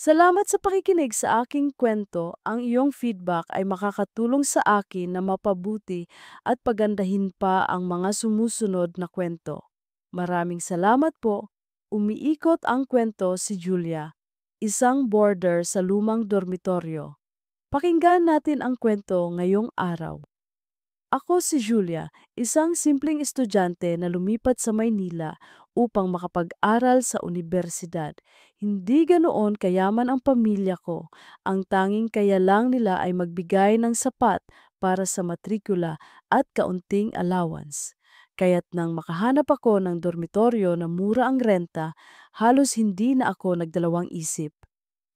Salamat sa pakikinig sa aking kwento. Ang iyong feedback ay makakatulong sa akin na mapabuti at pagandahin pa ang mga sumusunod na kwento. Maraming salamat po. Umiikot ang kwento si Julia, isang boarder sa lumang dormitoryo. Pakinggan natin ang kwento ngayong araw. Ako si Julia, isang simpleng estudyante na lumipat sa Maynila upang makapag-aral sa unibersidad. Hindi ganoon kayaman ang pamilya ko. Ang tanging kaya lang nila ay magbigay ng sapat para sa matrikula at kaunting allowance. Kaya't nang makahanap ako ng dormitoryo na mura ang renta, halos hindi na ako nagdalawang isip.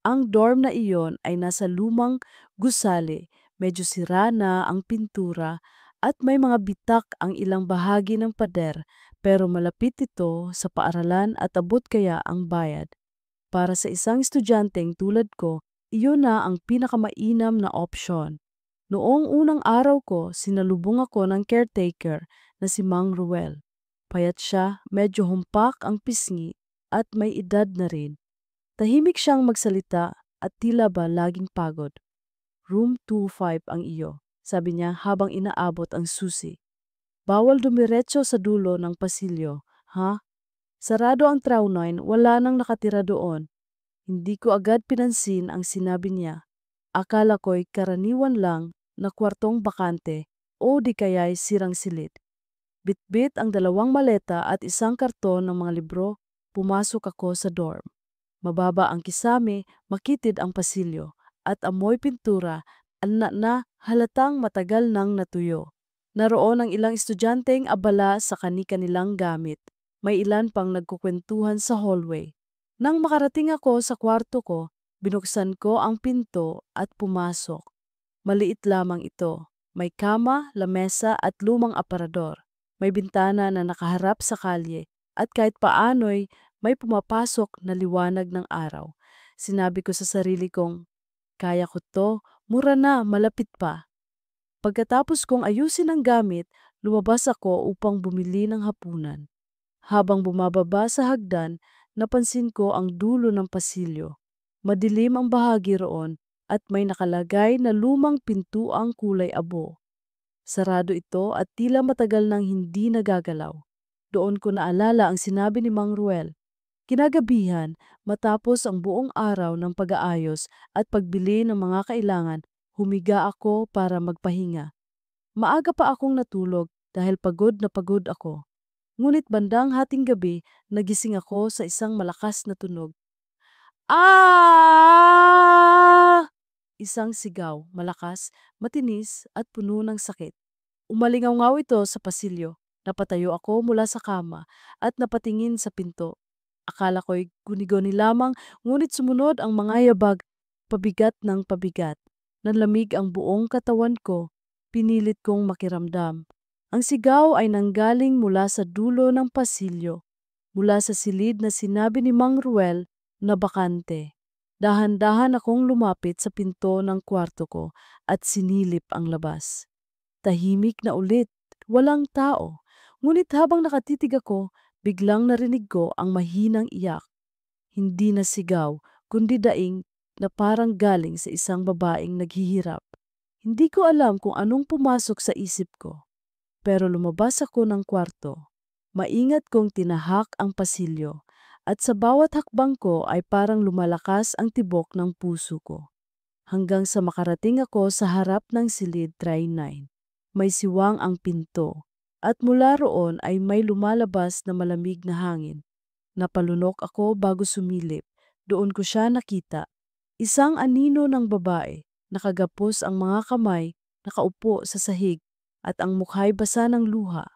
Ang dorm na iyon ay nasa lumang gusali, medyo sira na ang pintura at may mga bitak ang ilang bahagi ng pader, pero malapit ito sa paaralan at abot kaya ang bayad. Para sa isang estudyanteng tulad ko, iyon na ang pinakamainam na opsyon. Noong unang araw ko, sinalubong ako ng caretaker na si Mang Ruel. Payat siya, medyo humpak ang pisngi at may edad na rin. Tahimik siyang magsalita at tila ba laging pagod. Room 25 ang iyo, sabi niya habang inaabot ang susi. Bawal dumiretso sa dulo ng pasilyo, ha? Sarado ang traunoy, wala nang nakatira doon. Hindi ko agad pinansin ang sinabi niya. Akala ko'y karaniwan lang na kwartong bakante o di kaya'y sirang silid. Bitbit ang dalawang maleta at isang karton ng mga libro, pumasok ako sa dorm. Mababa ang kisame, makitid ang pasilyo, at amoy pintura, na halatang matagal nang natuyo. Naroon ang ilang estudyanteng abala sa kani-kanilang gamit. May ilan pang nagkukwentuhan sa hallway. Nang makarating ako sa kwarto ko, binuksan ko ang pinto at pumasok. Maliit lamang ito. May kama, lamesa at lumang aparador. May bintana na nakaharap sa kalye at kahit paano'y may pumapasok na liwanag ng araw. Sinabi ko sa sarili kong, kaya ko to, mura na, malapit pa. Pagkatapos kong ayusin ang gamit, lumabas ako upang bumili ng hapunan. Habang bumababa sa hagdan, napansin ko ang dulo ng pasilyo. Madilim ang bahagi roon at may nakalagay na lumang pintuang kulay abo. Sarado ito at tila matagal nang hindi nagagalaw. Doon ko naalala ang sinabi ni Mang Ruel. Kinagabihan, matapos ang buong araw ng pag-aayos at pagbili ng mga kailangan, humiga ako para magpahinga. Maaga pa akong natulog dahil pagod na pagod ako. Ngunit bandang hating gabi, nagising ako sa isang malakas na tunog. Ah! Isang sigaw, malakas, matinis at puno ng sakit. Umalingaw ito sa pasilyo. Napatayo ako mula sa kama at napatingin sa pinto. Akala ko'y guni-guni lamang, ngunit sumunod ang mga yabag, pabigat ng pabigat. Nanlamig ang buong katawan ko, pinilit kong makiramdam. Ang sigaw ay nanggaling mula sa dulo ng pasilyo, mula sa silid na sinabi ni Mang Ruel na bakante. Dahan-dahan akong lumapit sa pinto ng kwarto ko at sinilip ang labas. Tahimik na ulit, walang tao. Ngunit habang nakatitig ako, biglang narinig ko ang mahinang iyak. Hindi na sigaw, kundi daing na parang galing sa isang babaeng naghihirap. Hindi ko alam kung anong pumasok sa isip ko. Pero lumabas ako ng kwarto. Maingat kong tinahak ang pasilyo at sa bawat hakbang ko ay parang lumalakas ang tibok ng puso ko. Hanggang sa makarating ako sa harap ng silid 39. May siwang ang pinto at mula roon ay may lumalabas na malamig na hangin. Napalunok ako bago sumilip. Doon ko siya nakita. Isang anino ng babae, nakagapos ang mga kamay, nakaupo sa sahig at ang mukha'y basa ng luha.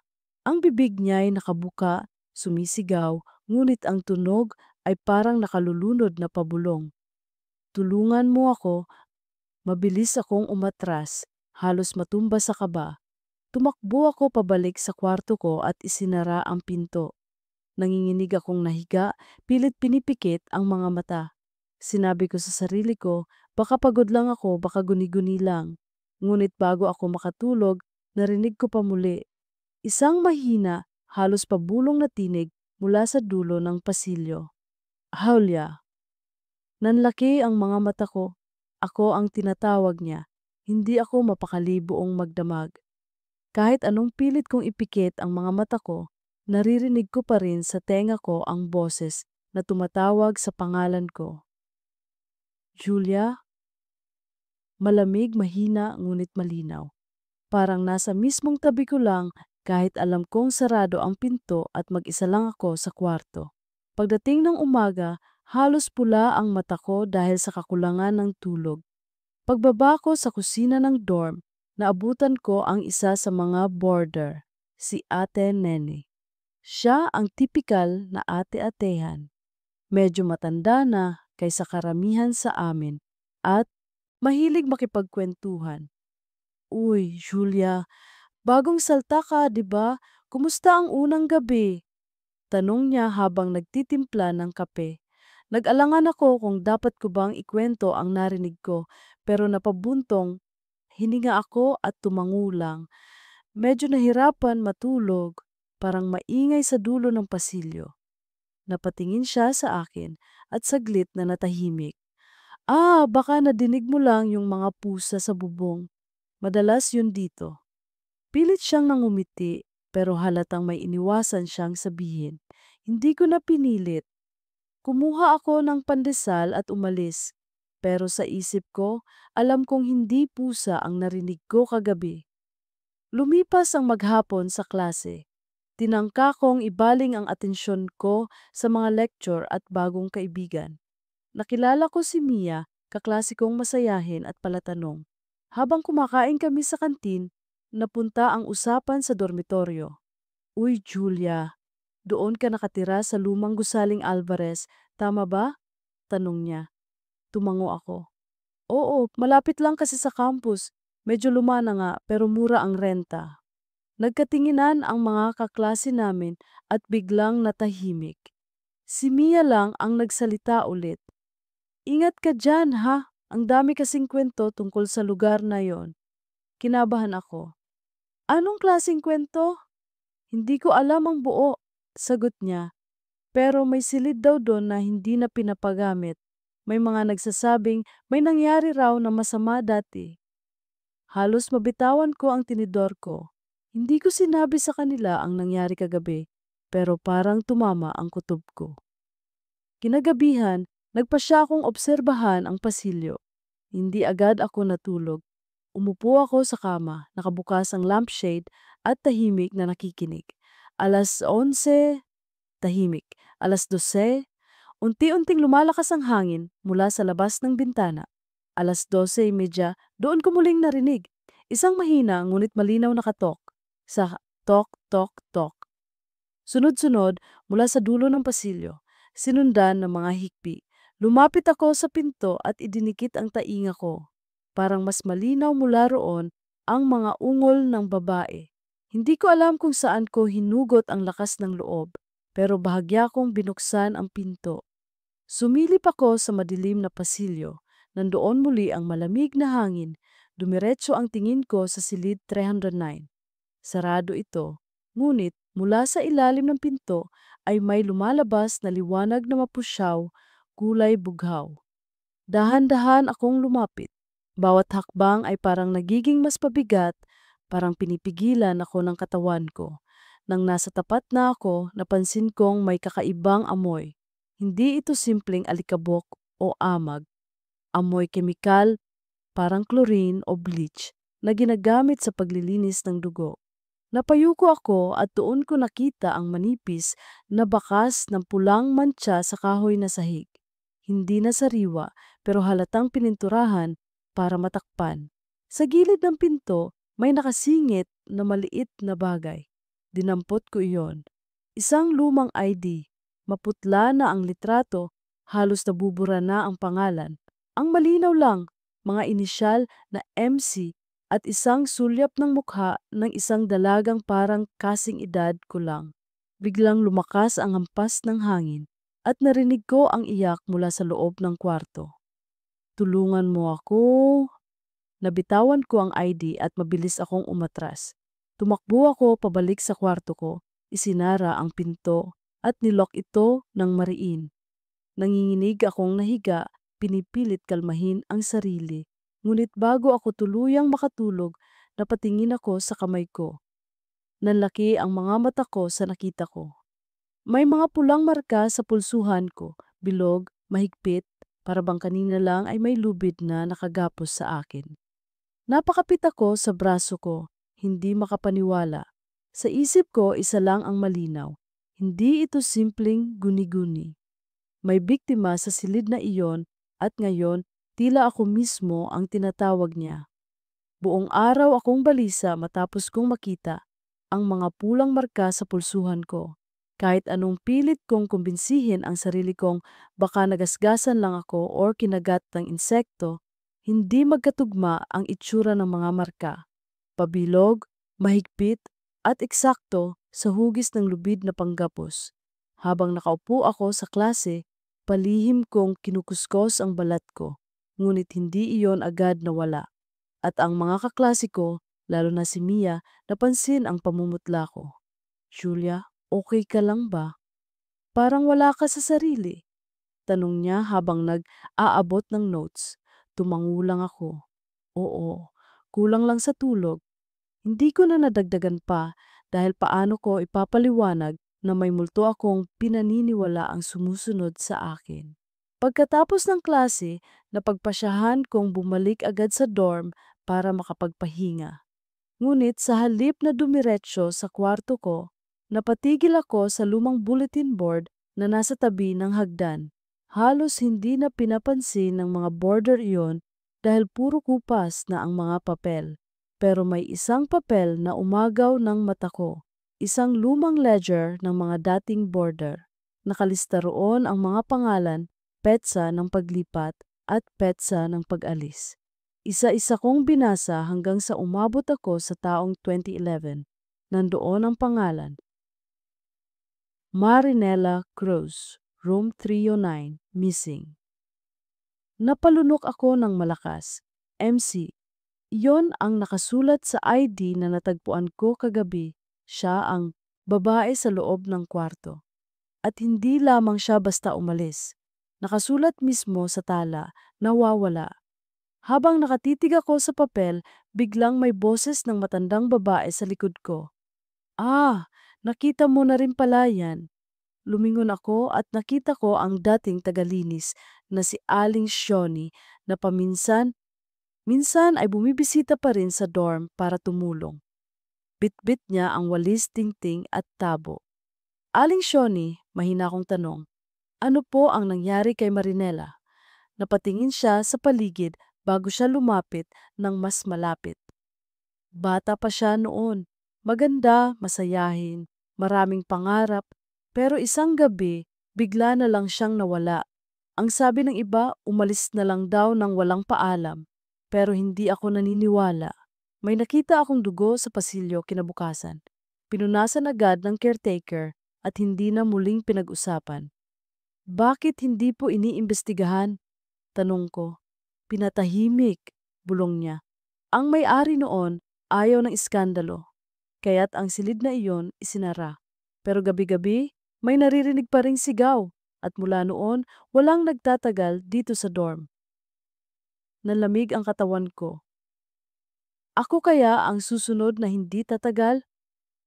Ang bibig niya'y nakabuka, sumisigaw, ngunit ang tunog ay parang nakalulunod na pabulong. Tulungan mo ako. Mabilis akong umatras, halos matumba sa kaba. Tumakbo ako pabalik sa kwarto ko at isinara ang pinto. Nanginginig akong nahiga, pilit pinipikit ang mga mata. Sinabi ko sa sarili ko, baka pagod lang ako, baka guni-guni lang. Ngunit bago ako makatulog, narinig ko pa muli. Isang mahina, halos pabulong na tinig mula sa dulo ng pasilyo. Julia. Nanlaki ang mga mata ko. Ako ang tinatawag niya. Hindi ako mapakali buong magdamag. Kahit anong pilit kong ipikit ang mga mata ko, naririnig ko pa rin sa tenga ko ang boses na tumatawag sa pangalan ko. Julia, malamig, mahina, ngunit malinaw. Parang nasa mismong tabi ko lang kahit alam kong sarado ang pinto at mag-isa lang ako sa kwarto. Pagdating ng umaga, halos pula ang mata ko dahil sa kakulangan ng tulog. Pagbaba ko sa kusina ng dorm, naabutan ko ang isa sa mga boarder, si Ate Nene. Siya ang tipikal na ate-atehan. Medyo matanda na kaysa karamihan sa amin at mahilig makipagkwentuhan. Uy, Julia, bagong salta ka, di ba? Kumusta ang unang gabi? Tanong niya habang nagtitimpla ng kape. Nag-alangan ako kung dapat ko bang ikwento ang narinig ko, pero napabuntong hininga ako at tumangulang. Medyo nahirapan matulog, parang maingay sa dulo ng pasilyo. Napatingin siya sa akin at saglit na natahimik. Baka nadinig mo lang yung mga pusa sa bubong. Madalas yun dito. Pilit siyang nangumiti pero halatang may iniwasan siyang sabihin. Hindi ko na pinilit. Kumuha ako ng pandesal at umalis. Pero sa isip ko, alam kong hindi pusa ang narinig ko kagabi. Lumipas ang maghapon sa klase. Tinangka kong ibaling ang atensyon ko sa mga lecture at bagong kaibigan. Nakilala ko si Mia, kaklase kong masayahin at palatanong. Habang kumakain kami sa kantin, napunta ang usapan sa dormitoryo. Uy, Julia, doon ka nakatira sa lumang gusaling Alvarez, tama ba? Tanong niya. Tumango ako. Oo, malapit lang kasi sa campus. Medyo luma na nga pero mura ang renta. Nagkatinginan ang mga kaklase namin at biglang natahimik. Si Mia lang ang nagsalita ulit. Ingat ka dyan ha, ang dami kasing kwento tungkol sa lugar na yon. Kinabahan ako. Anong klaseng kwento? Hindi ko alam ang buo, sagot niya. Pero may silid daw doon na hindi na pinapagamit. May mga nagsasabing may nangyari raw na masama dati. Halos mabitawan ko ang tinidor ko. Hindi ko sinabi sa kanila ang nangyari kagabi, pero parang tumama ang kutob ko. Kinagabihan, nagpasya akong obserbahan ang pasilyo. Hindi agad ako natulog. Umupo ako sa kama, nakabukas ang lampshade at tahimik na nakikinig. 11:00, tahimik. 12:00, unti-unting lumalakas ang hangin mula sa labas ng bintana. 12:30, doon ko muling narinig. Isang mahina ngunit malinaw na katok. Sa tok, tok, tok. Sunod-sunod mula sa dulo ng pasilyo, sinundan ng mga hikbi. Lumapit ako sa pinto at idinikit ang tainga ko. Parang mas malinaw mula roon ang mga ungol ng babae. Hindi ko alam kung saan ko hinugot ang lakas ng loob, pero bahagya kong binuksan ang pinto. Sumilip ako sa madilim na pasilyo. Nandoon muli ang malamig na hangin. Dumiretso ang tingin ko sa silid 309. Sarado ito, ngunit mula sa ilalim ng pinto ay may lumalabas na liwanag na mapusyaw, kulay bughaw. Dahan-dahan akong lumapit. Bawat hakbang ay parang nagiging mas pabigat, parang pinipigilan ako ng katawan ko. Nang nasa tapat na ako, napansin kong may kakaibang amoy. Hindi ito simpleng alikabok o amag. Amoy kemikal, parang chlorine o bleach, na ginagamit sa paglilinis ng dugo. Napayuko ako at doon ko nakita ang manipis na bakas ng pulang mantsa sa kahoy na sahig. Hindi na sariwa pero halatang pininturahan para matakpan. Sa gilid ng pinto, may nakasingit na maliit na bagay. Dinampot ko iyon. Isang lumang ID. Maputla na ang litrato, halos nabubura na ang pangalan. Ang malinaw lang, mga inisyal na MC at isang sulyap ng mukha ng isang dalagang parang kasing edad ko lang. Biglang lumakas ang hampas ng hangin at narinig ko ang iyak mula sa loob ng kwarto. Tulungan mo ako. Nabitawan ko ang ID at mabilis akong umatras. Tumakbo ako pabalik sa kwarto ko, isinara ang pinto at nilock ito ng mariin. Nanginginig akong nahiga pinipilit kalmahin ang sarili. Ngunit bago ako tuluyang makatulog, napatingin ako sa kamay ko. Nanlaki ang mga mata ko sa nakita ko. May mga pulang marka sa pulsuhan ko, bilog, mahigpit, para bang kanina lang ay may lubid na nakagapos sa akin. Napakapit ako sa braso ko, hindi makapaniwala. Sa isip ko, isa lang ang malinaw. Hindi ito simpleng guni-guni. May biktima sa silid na iyon at ngayon tila ako mismo ang tinatawag niya. Buong araw akong balisa matapos kong makita ang mga pulang marka sa pulsuhan ko. Kahit anong pilit kong kumbinsihin ang sarili kong baka nagasgasan lang ako or kinagat ng insekto, hindi magkatugma ang itsura ng mga marka. Pabilog, mahigpit, at eksakto sa hugis ng lubid na panggapos. Habang nakaupo ako sa klase, palihim kong kinukuskos ang balat ko, ngunit hindi iyon agad nawala. At ang mga kaklase ko, lalo na si Mia, napansin ang pamumutla ko. Julia, okay ka lang ba? Parang wala ka sa sarili. Tanong niya habang nag-aabot ng notes. Tumangulang ako. Oo, kulang lang sa tulog. Hindi ko na nadagdagan pa dahil paano ko ipapaliwanag na may multo akong pinaniniwala ang sumusunod sa akin. Pagkatapos ng klase, napagpasyahan kong bumalik agad sa dorm para makapagpahinga. Ngunit sa halip na dumiretso sa kwarto ko, napatigil ako sa lumang bulletin board na nasa tabi ng hagdan. Halos hindi na pinapansin ng mga boarder iyon dahil puro kupas na ang mga papel. Pero may isang papel na umagaw ng mata ko. Isang lumang ledger ng mga dating boarder. Nakalista roon ang mga pangalan, petsa ng paglipat at petsa ng pag-alis. Isa-isa kong binasa hanggang sa umabot ako sa taong 2011. Nandoon ang pangalan. Marinela Cruz, room 309, missing. Napalunok ako ng malakas. MC. Iyon ang nakasulat sa ID na natagpuan ko kagabi. Siya ang babae sa loob ng kwarto. At hindi lamang siya basta umalis. Nakasulat mismo sa tala, nawawala. Habang nakatitig ako sa papel, biglang may boses ng matandang babae sa likod ko. Ah, nakita mo na rin pala yan. Lumingon ako at nakita ko ang dating tagalinis na si Aling Shoni na minsan ay bumibisita pa rin sa dorm para tumulong. Bitbit niya ang walis, tingting at tabo. Aling Shoni, mahina kong tanong, ano po ang nangyari kay Marinela? Napatingin siya sa paligid bago siya lumapit ng mas malapit. Bata pa siya noon, maganda, masayahin, maraming pangarap, pero isang gabi, bigla na lang siyang nawala. Ang sabi ng iba, umalis na lang daw nang walang paalam, pero hindi ako naniniwala. May nakita akong dugo sa pasilyo kinabukasan. Pinunasan agad ng caretaker at hindi na muling pinag-usapan. Bakit hindi po iniimbestigahan? Tanong ko. Pinatahimik, bulong niya. Ang may-ari noon ayaw ng iskandalo, kaya't ang silid na iyon isinara. Pero gabi-gabi, may naririnig pa ring sigaw at mula noon walang nagtatagal dito sa dorm. Nalamig ang katawan ko. Ako kaya ang susunod na hindi tatagal?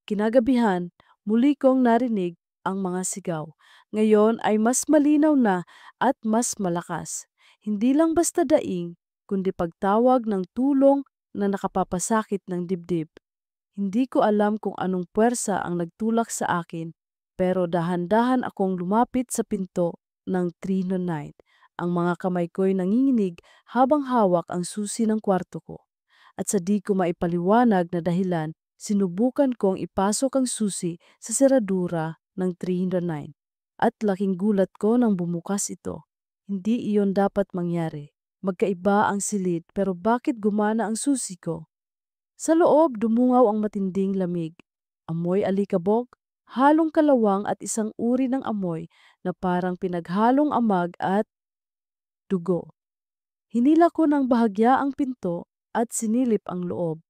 Kinagabihan, muli kong narinig ang mga sigaw. Ngayon ay mas malinaw na at mas malakas. Hindi lang basta daing, kundi pagtawag ng tulong na nakapapasakit ng dibdib. Hindi ko alam kung anong puwersa ang nagtulak sa akin, pero dahan-dahan akong lumapit sa pinto ng Trino Night. Ang mga kamay ko'y nanginginig habang hawak ang susi ng kwarto ko. At sa di ko maipaliwanag na dahilan, sinubukan kong ipasok ang susi sa seradura ng 309. At laking gulat ko nang bumukas ito. Hindi iyon dapat mangyari. Magkaiba ang silid pero bakit gumana ang susi ko? Sa loob dumungaw ang matinding lamig. Amoy alikabok, halong kalawang at isang uri ng amoy na parang pinaghalong amag at dugo. Hinila ko ng bahagya ang pinto at sinilip ang loob.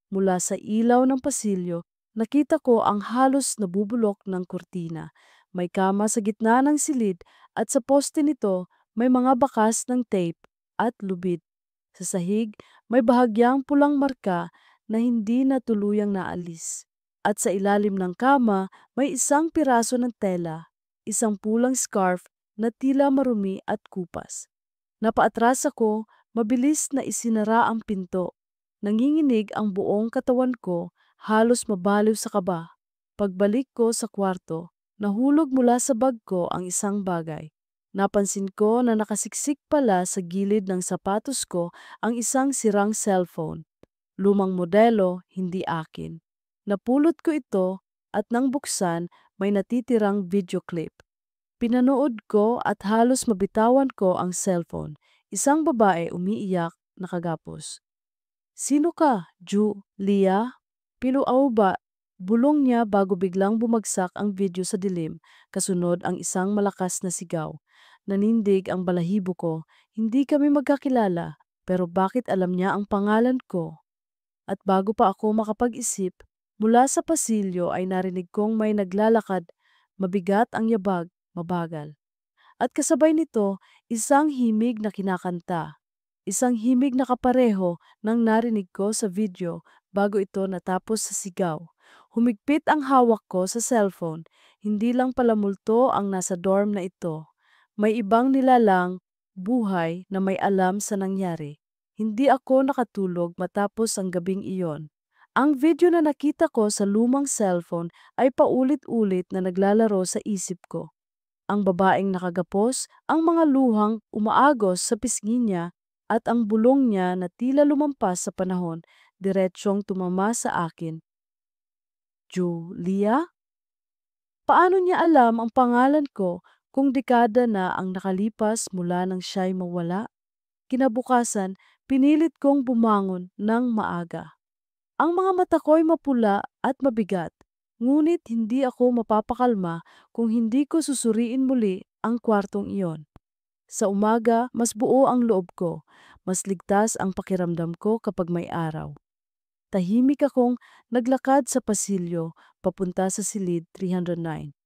Mula sa ilaw ng pasilyo, nakita ko ang halos nabubulok ng kurtina. May kama sa gitna ng silid at sa poste nito may mga bakas ng tape at lubid. Sa sahig, may bahagyang pulang marka na hindi na tuluyang naalis. At sa ilalim ng kama, may isang piraso ng tela, isang pulang scarf na tila marumi at kupas. Napaatras ako, mabilis na isinara ang pinto. Nanginginig ang buong katawan ko, halos mabaliw sa kaba. Pagbalik ko sa kwarto, nahulog mula sa bag ko ang isang bagay. Napansin ko na nakasiksik pala sa gilid ng sapatos ko ang isang sirang cellphone. Lumang modelo, hindi akin. Napulot ko ito at nang buksan, may natitirang video clip. Pinanood ko at halos mabitawan ko ang cellphone. Isang babae umiiyak, nakagapos. Sino ka, Julia? Piluaw ba? Bulong niya bago biglang bumagsak ang video sa dilim, kasunod ang isang malakas na sigaw. Nanindig ang balahibo ko, hindi kami magkakilala, pero bakit alam niya ang pangalan ko? At bago pa ako makapag-isip, mula sa pasilyo ay narinig kong may naglalakad, mabigat ang yabag, mabagal. At kasabay nito, isang himig na kinakanta. Isang himig na kapareho ng narinig ko sa video bago ito natapos sa sigaw. Humigpit ang hawak ko sa cellphone. Hindi lang pala multo ang nasa dorm na ito. May ibang nilalang, buhay na may alam sa nangyari. Hindi ako nakatulog matapos ang gabing iyon. Ang video na nakita ko sa lumang cellphone ay paulit-ulit na naglalaro sa isip ko. Ang babaeng nakagapos, ang mga luhang umaagos sa pisngi niya at ang bulong niya na tila lumampas sa panahon, diretsyong tumama sa akin. Julia? Paano niya alam ang pangalan ko kung dekada na ang nakalipas mula nang siya'y mawala? Kinabukasan, pinilit kong bumangon ng maaga. Ang mga mata ko'y mapula at mabigat, ngunit hindi ako mapapakalma kung hindi ko susuriin muli ang kwartong iyon. Sa umaga, mas buo ang loob ko, mas ligtas ang pakiramdam ko kapag may araw. Tahimik akong naglakad sa pasilyo papunta sa silid 309.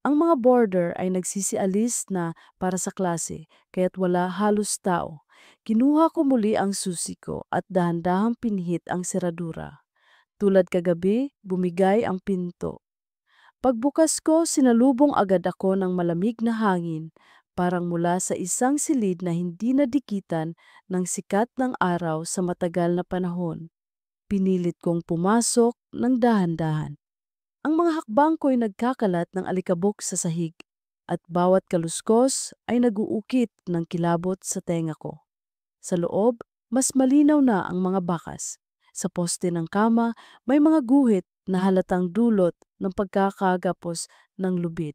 Ang mga boarder ay nagsisialis na para sa klase, kaya't wala halos tao. Kinuha ko muli ang susi ko at dahan-dahang pinihit ang seradura. Tulad kagabi, bumigay ang pinto. Pagbukas ko, sinalubong agad ako ng malamig na hangin, parang mula sa isang silid na hindi nadikitan ng sikat ng araw sa matagal na panahon. Pinilit kong pumasok ng dahan-dahan. Ang mga hakbang ko'y nagkakalat ng alikabok sa sahig, at bawat kaluskos ay naguukit ng kilabot sa tenga ko. Sa loob, mas malinaw na ang mga bakas. Sa poste ng kama, may mga guhit na halatang dulot ng pagkakagapos ng lubid.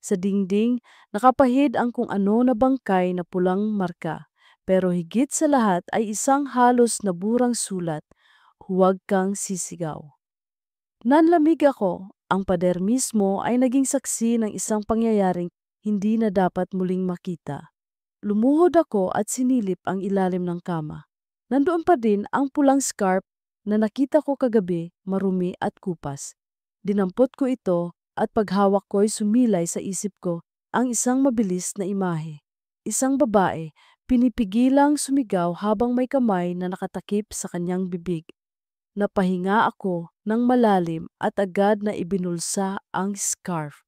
Sa dingding, nakapahid ang kung ano na bangkay na pulang marka. Pero higit sa lahat ay isang halos naburang sulat, huwag kang sisigaw. Nanlamig ako, ang pader mismo ay naging saksi ng isang pangyayaring hindi na dapat muling makita. Lumuhod ako at sinilip ang ilalim ng kama. Nandoon pa din ang pulang scarf na nakita ko kagabi, marumi at kupas. Dinampot ko ito at paghawak ko'y sumilay sa isip ko ang isang mabilis na imahe. Isang babae, pinipigilang sumigaw habang may kamay na nakatakip sa kanyang bibig. Napahinga ako ng malalim at agad na ibinulsa ang scarf.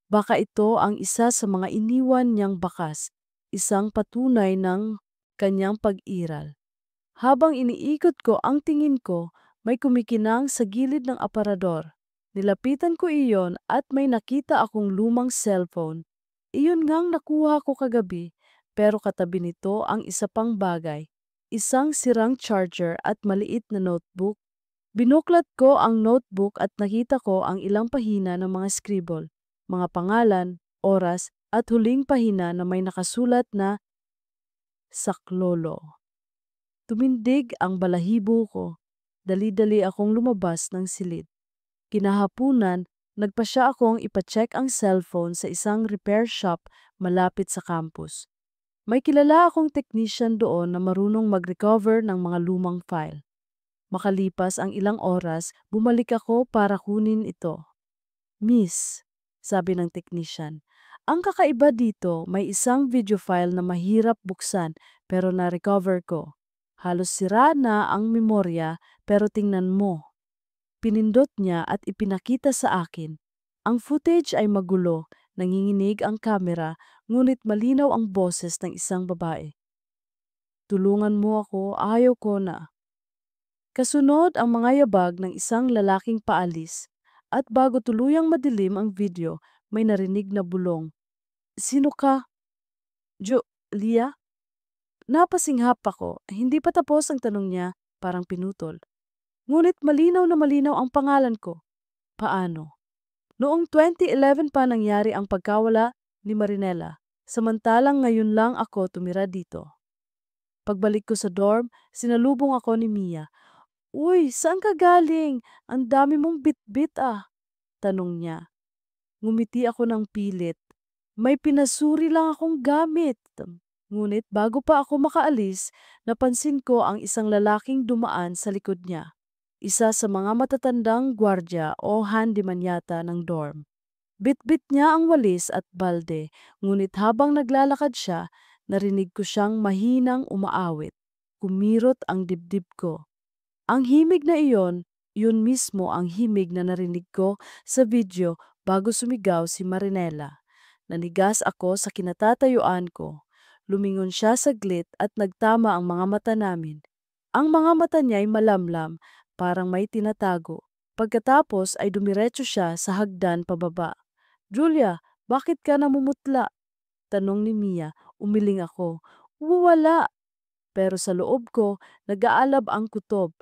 Baka ito ang isa sa mga iniwan niyang bakas, isang patunay ng kanyang pag-iral. Habang iniikot ko ang tingin ko, may kumikinang sa gilid ng aparador. Nilapitan ko iyon at may nakita akong lumang cellphone. Iyon ngang nakuha ko kagabi, pero katabi nito ang isa pang bagay, isang sirang charger at maliit na notebook. Binuklat ko ang notebook at nakita ko ang ilang pahina ng mga scribble, mga pangalan, oras, at huling pahina na may nakasulat na saklolo. Tumindig ang balahibo ko. Dali-dali akong lumabas ng silid. Kinahapunan, nagpasya akong ipacheck ang cellphone sa isang repair shop malapit sa campus. May kilala akong technician doon na marunong mag-recover ng mga lumang file. Makalipas ang ilang oras, bumalik ako para kunin ito. Miss, sabi ng technician, Ang kakaiba dito, may isang video file na mahirap buksan pero na-recover ko. Halos sira na ang memorya pero tingnan mo. Pinindot niya at ipinakita sa akin. Ang footage ay magulo, nanginginig ang kamera, ngunit malinaw ang boses ng isang babae. Tulungan mo ako, ayaw ko na. Kasunod ang mga yabag ng isang lalaking paalis. At bago tuluyang madilim ang video, may narinig na bulong. Sino ka? Julia? Napasinghap ako. Hindi pa tapos ang tanong niya, parang pinutol. Ngunit malinaw na malinaw ang pangalan ko. Paano? Noong 2011 pa nangyari ang pagkawala ni Marinela, samantalang ngayon lang ako tumira dito. Pagbalik ko sa dorm, sinalubong ako ni Mia. Uy, saan ka galing? Ang dami mong bit-bit ah. Tanong niya. Ngumiti ako ng pilit. May pinasuri lang akong gamit. Ngunit bago pa ako makaalis, napansin ko ang isang lalaking dumaan sa likod niya. Isa sa mga matatandang gwardya o handyman yata ng dorm. Bit-bit niya ang walis at balde, ngunit habang naglalakad siya, narinig ko siyang mahinang umaawit. Kumirot ang dibdib ko. Ang himig na iyon, yun mismo ang himig na narinig ko sa video bago sumigaw si Marinela. Nanigas ako sa kinatatayuan ko. Lumingon siya saglit at nagtama ang mga mata namin. Ang mga mata niya ay malamlam, parang may tinatago. Pagkatapos ay dumiretso siya sa hagdan pababa. Julia, bakit ka namumutla? Tanong ni Mia, umiling ako. Wala. Pero sa loob ko, nag-aalab ang kutob.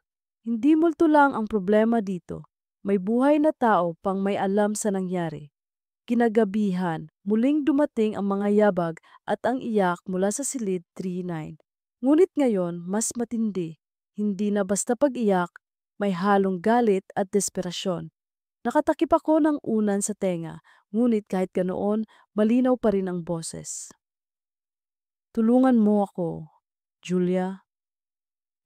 Hindi multo lang ang problema dito. May buhay na tao pang may alam sa nangyari. Kinagabihan, muling dumating ang mga yabag at ang iyak mula sa silid 39. Ngunit ngayon, mas matindi. Hindi na basta pag-iyak, may halong galit at desperasyon. Nakatakip ako ng unan sa tenga, ngunit kahit ganoon, malinaw pa rin ang boses. Tulungan mo ako, Julia.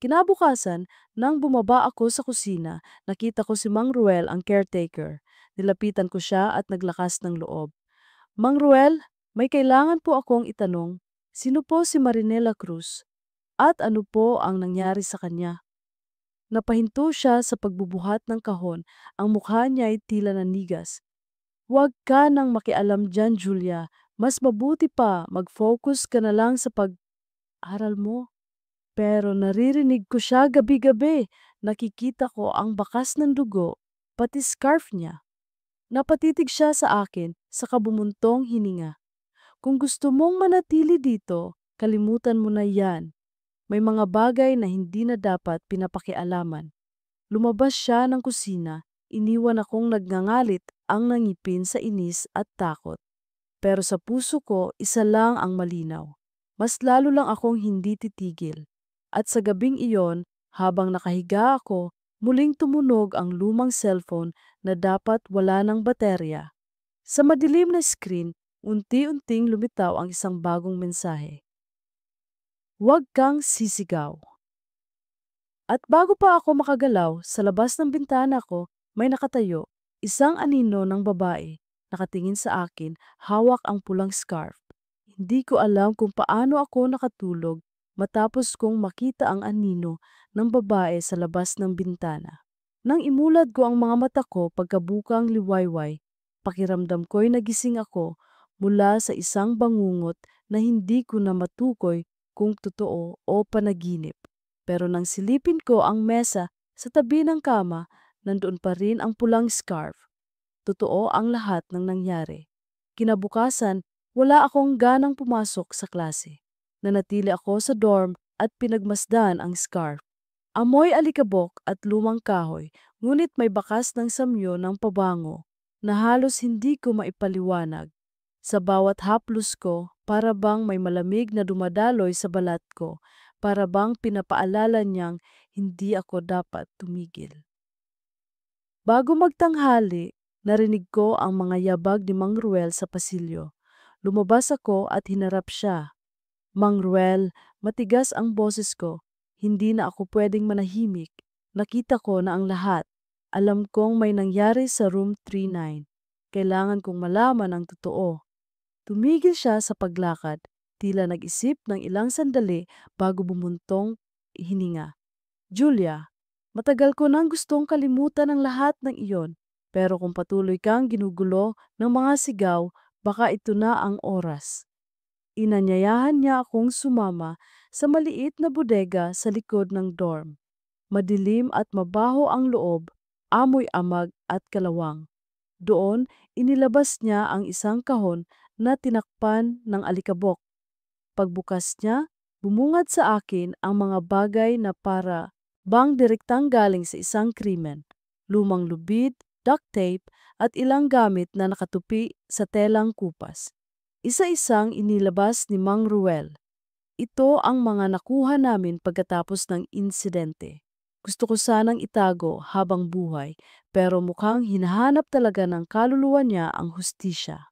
Kinabukasan, nang bumaba ako sa kusina, nakita ko si Mang Ruel ang caretaker. Nilapitan ko siya at naglakas ng loob. Mang Ruel, may kailangan po akong itanong. Sino po si Marinela Cruz? At ano po ang nangyari sa kanya? Napahinto siya sa pagbubuhat ng kahon. Ang mukha niya ay tila nanigas. Huwag ka nang makialam dyan, Julia. Mas mabuti pa, mag-focus ka na lang sa pag-aral mo. Pero naririnig ko siya gabi-gabi. Nakikita ko ang bakas ng dugo, pati scarf niya. Napatitig siya sa akin sa kabumuntong hininga. Kung gusto mong manatili dito, kalimutan mo na yan. May mga bagay na hindi na dapat pinapakialaman. Lumabas siya ng kusina, iniwan akong nagngangalit ang nangipin sa inis at takot. Pero sa puso ko, isa lang ang malinaw. Mas lalo lang akong hindi titigil. At sa gabing iyon, habang nakahiga ako, muling tumunog ang lumang cellphone na dapat wala ng baterya. Sa madilim na screen, unti-unting lumitaw ang isang bagong mensahe. Huwag kang sisigaw. At bago pa ako makagalaw, sa labas ng bintana ko, may nakatayo, isang anino ng babae, nakatingin sa akin, hawak ang pulang scarf. Hindi ko alam kung paano ako nakatulog matapos kong makita ang anino ng babae sa labas ng bintana. Nang imulad ko ang mga mata ko pagkabukang liwayway, pakiramdam ko'y nagising ako mula sa isang bangungot na hindi ko na matukoy kung totoo o panaginip. Pero nang silipin ko ang mesa sa tabi ng kama, nandoon pa rin ang pulang scarf. Totoo ang lahat ng nangyari. Kinabukasan, wala akong ganang pumasok sa klase. Nanatili ako sa dorm at pinagmasdan ang scarf. Amoy alikabok at lumang kahoy, ngunit may bakas ng samyo ng pabango na halos hindi ko maipaliwanag. Sa bawat haplos ko, para bang may malamig na dumadaloy sa balat ko, para bang pinapaalala niyang hindi ako dapat tumigil. Bago magtanghali, narinig ko ang mga yabag ni Mang Ruel sa pasilyo. Lumabas ako at hinarap siya. Mang Ruel, matigas ang boses ko. Hindi na ako pwedeng manahimik. Nakita ko na ang lahat. Alam kong may nangyari sa room 39. Kailangan kong malaman ang totoo. Tumigil siya sa paglakad, tila nag-isip ng ilang sandali bago bumuntong hininga. Julia, matagal ko nang gustong kalimutan ang lahat ng iyon, pero kung patuloy kang ginugulo ng mga sigaw, baka ito na ang oras. Inanyayahan niya akong sumama sa maliit na bodega sa likod ng dorm. Madilim at mabaho ang loob, amoy amag at kalawang. Doon, inilabas niya ang isang kahon na tinakpan ng alikabok. Pagbukas niya, bumungad sa akin ang mga bagay na para bang direktang galing sa isang krimen. Lumang lubid, duct tape, at ilang gamit na nakatupi sa telang kupas. Isa-isang inilabas ni Mang Ruel. Ito ang mga nakuha namin pagkatapos ng insidente. Gusto ko sanang itago habang buhay, pero mukhang hinahanap talaga ng kaluluwa niya ang hustisya.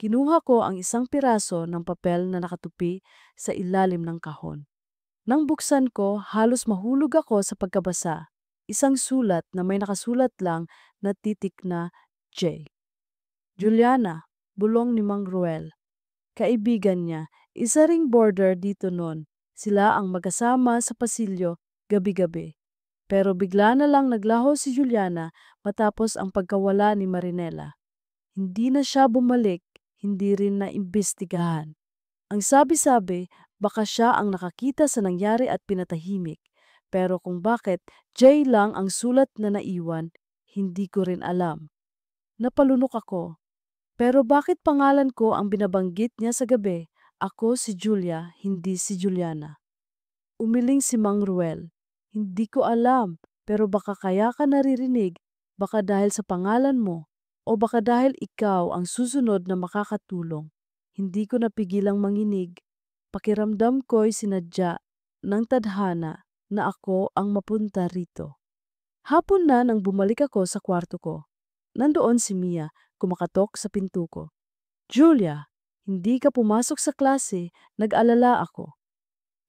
Kinuha ko ang isang piraso ng papel na nakatupi sa ilalim ng kahon. Nang buksan ko, halos mahulog ako sa pagkabasa. Isang sulat na may nakasulat lang na titik na J. Juliana, bulong ni Mang Ruel. Kaibigan niya, isa ring border dito noon. Sila ang magkasama sa pasilyo gabi-gabi. Pero bigla na lang naglaho si Juliana matapos ang pagkawala ni Marinela. Hindi na siya bumalik, hindi rin na imbestigahan. Ang sabi-sabi, baka siya ang nakakita sa nangyari at pinatahimik. Pero kung bakit J lang ang sulat na naiwan, hindi ko rin alam. Napalunok ako. Pero bakit pangalan ko ang binabanggit niya sa gabi? Ako si Julia, hindi si Juliana. Umiling si Mang Ruel. Hindi ko alam, pero baka kaya ka naririnig, baka dahil sa pangalan mo, o baka dahil ikaw ang susunod na makakatulong. Hindi ko napigilang manginig. Pakiramdam ko'y sinadya ng tadhana na ako ang mapunta rito. Hapon na nang bumalik ako sa kwarto ko. Nandoon si Mia, kumakatok sa pinto ko. Julia, hindi ka pumasok sa klase, nag-alala ako.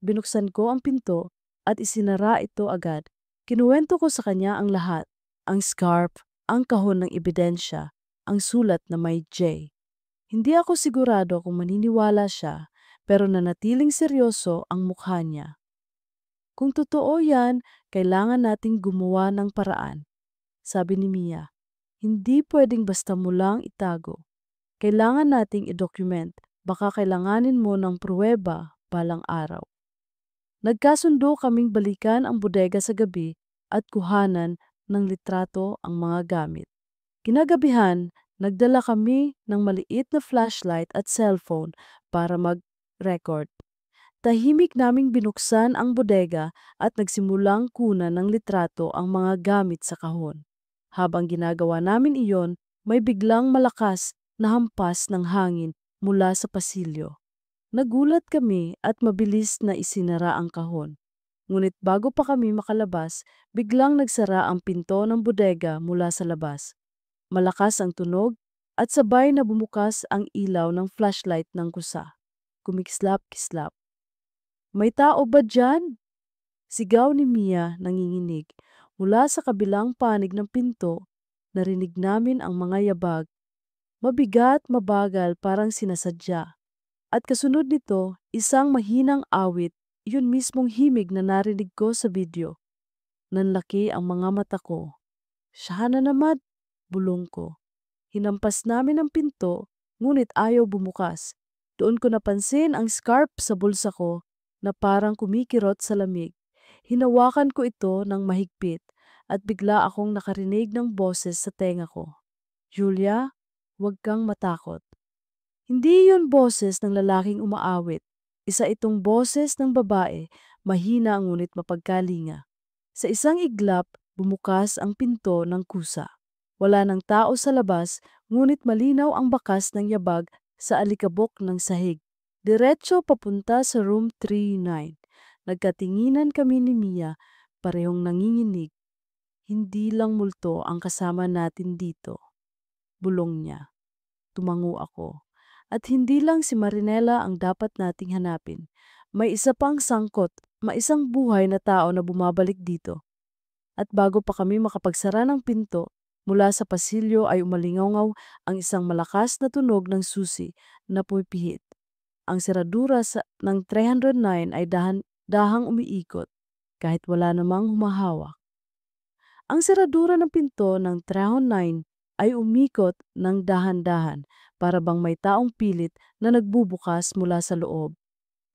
Binuksan ko ang pinto at isinara ito agad. Kinuwento ko sa kanya ang lahat, ang scarf, ang kahon ng ebidensya, ang sulat na may J. Hindi ako sigurado kung maniniwala siya, pero nanatiling seryoso ang mukha niya. Kung totoo yan, kailangan nating gumawa ng paraan, sabi ni Mia. Hindi pwedeng basta mo lang itago. Kailangan nating i-document, baka kailanganin mo ng pruweba balang araw. Nagkasundo kaming balikan ang bodega sa gabi at kuhanan ng litrato ang mga gamit. Kinagabihan, nagdala kami ng maliit na flashlight at cellphone para mag-record. Tahimik naming binuksan ang bodega at nagsimulang kunan ng litrato ang mga gamit sa kahon. Habang ginagawa namin iyon, may biglang malakas na hampas ng hangin mula sa pasilyo. Nagulat kami at mabilis na isinara ang kahon. Ngunit bago pa kami makalabas, biglang nagsara ang pinto ng bodega mula sa labas. Malakas ang tunog at sabay na bumukas ang ilaw ng flashlight ng kusa. Kumikislap-kislap. May tao ba dyan? Sigaw ni Mia nanginginig. Mula sa kabilang panig ng pinto, narinig namin ang mga yabag. Mabigat, mabagal, parang sinasadya. At kasunod nito, isang mahinang awit, yun mismong himig na narinig ko sa video. Nanlaki ang mga mata ko. Siya na naman, bulong ko. Hinampas namin ang pinto, ngunit ayaw bumukas. Doon ko napansin ang scarf sa bulsa ko na parang kumikirot sa lamig. Hinawakan ko ito ng mahigpit at bigla akong nakarinig ng boses sa tenga ko. Julia, huwag kang matakot. Hindi yun boses ng lalaking umaawit. Isa itong boses ng babae, mahina ngunit mapagkalinga. Sa isang iglap, bumukas ang pinto ng kusa. Wala ng tao sa labas, ngunit malinaw ang bakas ng yabag sa alikabok ng sahig. Diretso papunta sa room 39. Nagkatinginan kami ni Mia, parehong nanginginig. Hindi lang multo ang kasama natin dito. Bulong niya. Tumango ako. At hindi lang si Marinela ang dapat nating hanapin. May isa pang sangkot, may isang buhay na tao na bumabalik dito. At bago pa kami makapagsara ng pinto, Mula sa pasilyo ay umalingaw ang isang malakas na tunog ng susi na pumipihit. Ang seradura ng 309 ay dahang umiikot kahit wala namang humahawak. Ang seradura ng pinto ng 309 ay umikot ng dahan-dahan para bang may taong pilit na nagbubukas mula sa loob.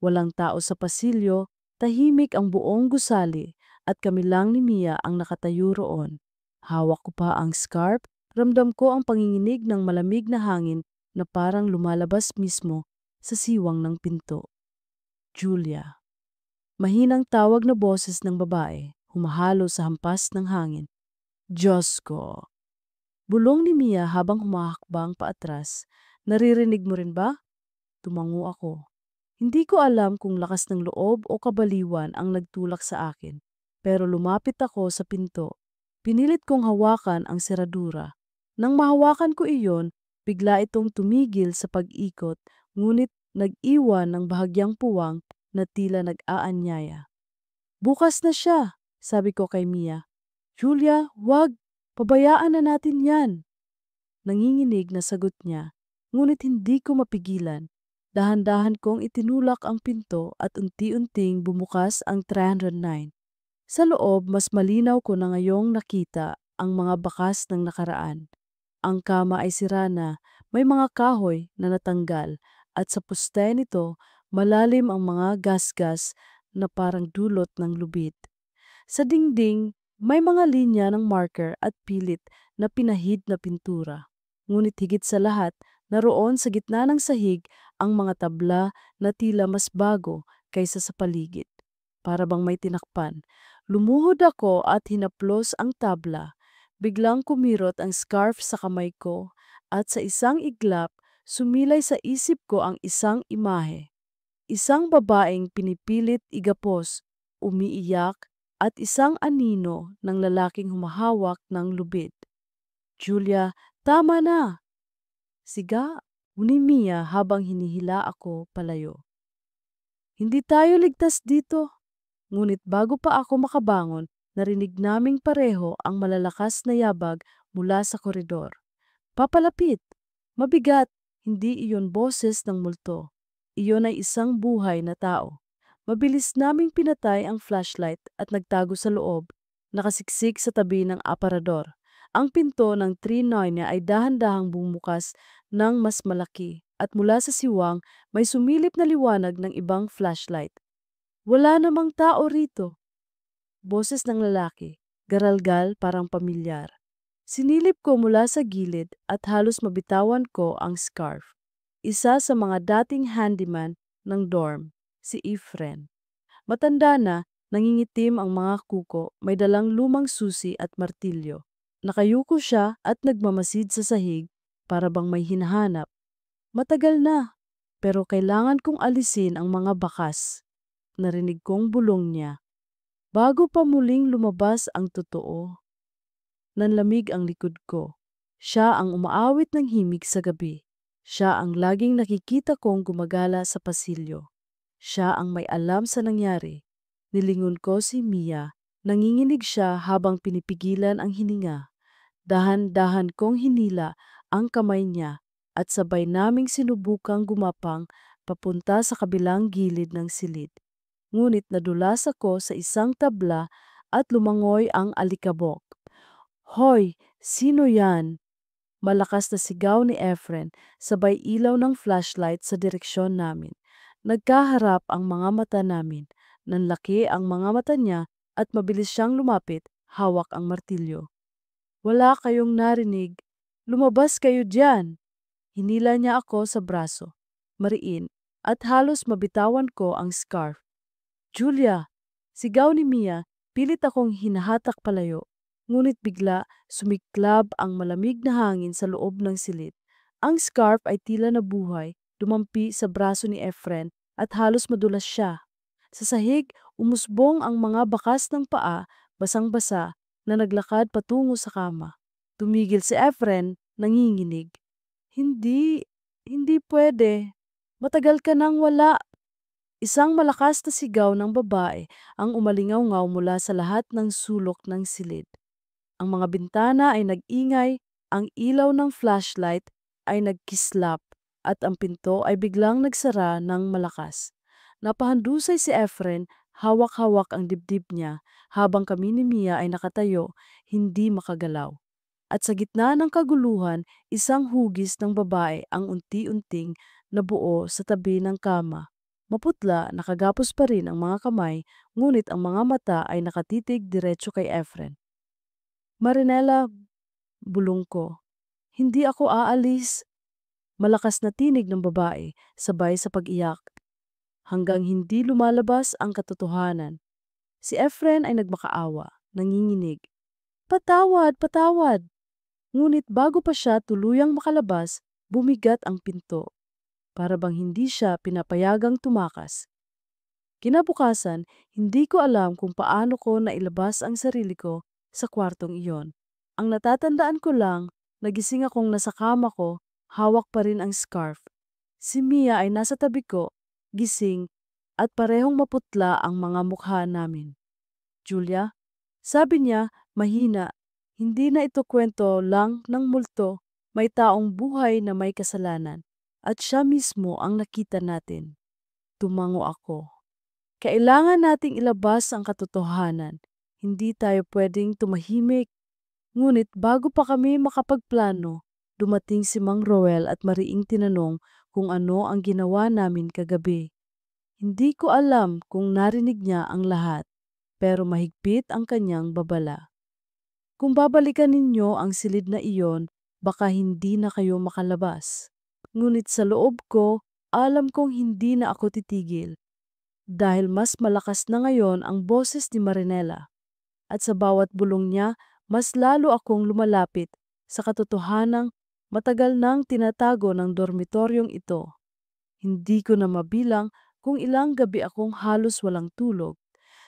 Walang tao sa pasilyo, tahimik ang buong gusali at kami lang ni Mia ang nakatayo roon. Hawak ko pa ang scarf, ramdam ko ang panginginig ng malamig na hangin na parang lumalabas mismo sa siwang ng pinto. Julia. Mahinang tawag na boses ng babae, humahalo sa hampas ng hangin. Diyos ko! Bulong ni Mia habang humahakbang paatras. Naririnig mo rin ba? Tumango ako. Hindi ko alam kung lakas ng loob o kabaliwan ang nagtulak sa akin. Pero lumapit ako sa pinto. Pinilit kong hawakan ang seradura. Nang mahawakan ko iyon, bigla itong tumigil sa pag-ikot, ngunit nag-iwan ng bahagyang puwang na tila nag-aanyaya. Bukas na siya, sabi ko kay Mia. Julia, wag, pabayaan na natin yan. Nanginginig na sagot niya, ngunit hindi ko mapigilan. Dahan-dahan kong itinulak ang pinto at unti-unting bumukas ang 309. Sa loob, mas malinaw ko na ngayong nakita ang mga bakas ng nakaraan. Ang kama ay sira na, may mga kahoy na natanggal at sa puste nito malalim ang mga gasgas na parang dulot ng lubid. Sa dingding, may mga linya ng marker at pilit na pinahid na pintura. Ngunit higit sa lahat, naroon sa gitna ng sahig ang mga tabla na tila mas bago kaysa sa paligid. Para bang may tinakpan. Lumuhod ako at hinaplos ang tabla. Biglang kumirot ang scarf sa kamay ko at sa isang iglap, sumilay sa isip ko ang isang imahe. Isang babaeng pinipilit igapos, umiiyak, at isang anino ng lalaking humahawak ng lubid. Julia, tama na! Siga, ni Mia habang hinihila ako palayo. Hindi tayo ligtas dito. Ngunit bago pa ako makabangon, narinig naming pareho ang malalakas na yabag mula sa koridor. Papalapit! Mabigat, hindi iyon boses ng multo. Iyon ay isang buhay na tao. Mabilis naming pinatay ang flashlight at nagtago sa loob, nakasiksik sa tabi ng aparador. Ang pinto ng 3-9 niya ay dahan-dahang bumukas ng mas malaki at mula sa siwang may sumilip na liwanag ng ibang flashlight. Wala namang tao rito. Boses ng lalaki, garalgal parang pamilyar. Sinilip ko mula sa gilid at halos mabitawan ko ang scarf. Isa sa mga dating handyman ng dorm, si Efren. Matanda na, nangingitim ang mga kuko, may dalang lumang susi at martilyo. Nakayuko siya at nagmamasid sa sahig para bang may hinahanap. Matagal na, pero kailangan kong alisin ang mga bakas. Narinig kong bulong niya. Bago pa muling lumabas ang totoo, nanlamig ang likod ko. Siya ang umaawit ng himig sa gabi. Siya ang laging nakikita kong gumagala sa pasilyo. Siya ang may alam sa nangyari. Nilingon ko si Mia. Nanginginig siya habang pinipigilan ang hininga. Dahan-dahan kong hinila ang kamay niya at sabay naming sinubukang gumapang papunta sa kabilang gilid ng silid. Ngunit nadulas ako sa isang tabla at lumangoy ang alikabok. Hoy, sino yan? Malakas na sigaw ni Efren, sabay ilaw ng flashlight sa direksyon namin. Nagkaharap ang mga mata namin. Nanlaki ang mga mata niya at mabilis siyang lumapit, hawak ang martilyo. Wala kayong narinig. Lumabas kayo diyan. Hinila niya ako sa braso. Mariin, at halos mabitawan ko ang scarf. Julia! Sigaw ni Mia, pilit akong hinahatak palayo. Ngunit bigla, sumiklab ang malamig na hangin sa loob ng silid. Ang scarf ay tila nabuhay, dumampi sa braso ni Efren at halos madulas siya. Sa sahig, umusbong ang mga bakas ng paa, basang-basa, na naglakad patungo sa kama. Tumigil si Efren, nanginginig. Hindi pwede. Matagal ka nang wala. Isang malakas na sigaw ng babae ang umalingaw-ngaw mula sa lahat ng sulok ng silid. Ang mga bintana ay nag-ingay, ang ilaw ng flashlight ay nagkislap, at ang pinto ay biglang nagsara ng malakas. Napahandusay si Efren, hawak-hawak ang dibdib niya, habang kami ni Mia ay nakatayo, hindi makagalaw. At sa gitna ng kaguluhan, isang hugis ng babae ang unti-unting nabuo sa tabi ng kama. Maputla, nakagapos pa rin ang mga kamay, ngunit ang mga mata ay nakatitig diretso kay Efren. Marinela, bulong ko. Hindi ako aalis. Malakas na tinig ng babae, sabay sa pag-iyak, hanggang hindi lumalabas ang katotohanan. Si Efren ay nagmakaawa, nanginginig. Patawad, patawad! Ngunit bago pa siya tuluyang makalabas, bumigat ang pinto, para bang hindi siya pinapayagang tumakas. Kinabukasan, hindi ko alam kung paano ko nailabas ang sarili ko sa kwartong iyon. Ang natatandaan ko lang, nagising akong nasa kama ko, hawak pa rin ang scarf. Si Mia ay nasa tabi ko, gising, at parehong maputla ang mga mukha namin. Julia, sabi niya, mahina, hindi na ito kwento lang ng multo, may taong buhay na may kasalanan. At siya mismo ang nakita natin. Tumango ako. Kailangan nating ilabas ang katotohanan. Hindi tayo pwedeng tumahimik. Ngunit bago pa kami makapagplano, dumating si Mang Roel at mariing tinanong kung ano ang ginawa namin kagabi. Hindi ko alam kung narinig niya ang lahat, pero mahigpit ang kanyang babala. Kung babalikan ninyo ang silid na iyon, baka hindi na kayo makalabas. Ngunit sa loob ko, alam kong hindi na ako titigil. Dahil mas malakas na ngayon ang boses ni Marinela. At sa bawat bulong niya, mas lalo akong lumalapit sa katotohanang matagal nang tinatago ng dormitoryong ito. Hindi ko na mabilang kung ilang gabi akong halos walang tulog.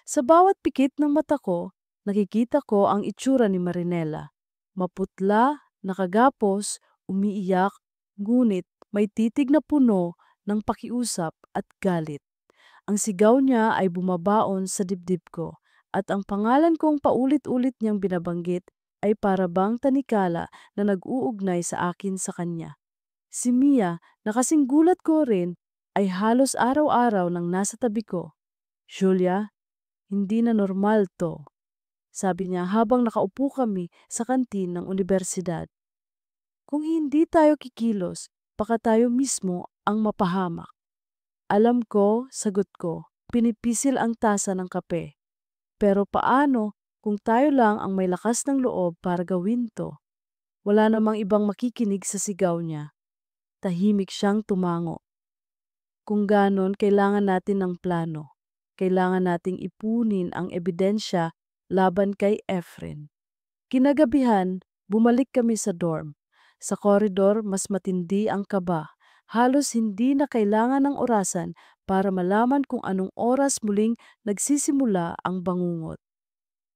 Sa bawat pikit ng mata ko, nakikita ko ang itsura ni Marinela. Maputla, nakagapos, umiiyak, ngunit may titig na puno ng pakiusap at galit. Ang sigaw niya ay bumabaon sa dibdib ko, at ang pangalan kong paulit-ulit niyang binabanggit ay parabang tanikala na nag-uugnay sa akin sa kanya. Si Mia, na kasing gulat ko rin, ay halos araw-araw nang nasa tabi ko. Julia, hindi na normal to, sabi niya habang nakaupo kami sa kantin ng unibersidad. Kung hindi tayo kikilos, baka tayo mismo ang mapahamak. Alam ko, sagot ko, pinipisil ang tasa ng kape. Pero paano kung tayo lang ang may lakas ng loob para gawin to? Wala namang ibang makikinig sa sigaw niya. Tahimik siyang tumango. Kung ganon, kailangan natin ng plano. Kailangan nating ipunin ang ebidensya laban kay Efren. Kinagabihan, bumalik kami sa dorm. Sa koridor, mas matindi ang kaba. Halos hindi na kailangan ng orasan para malaman kung anong oras muling nagsisimula ang bangungot.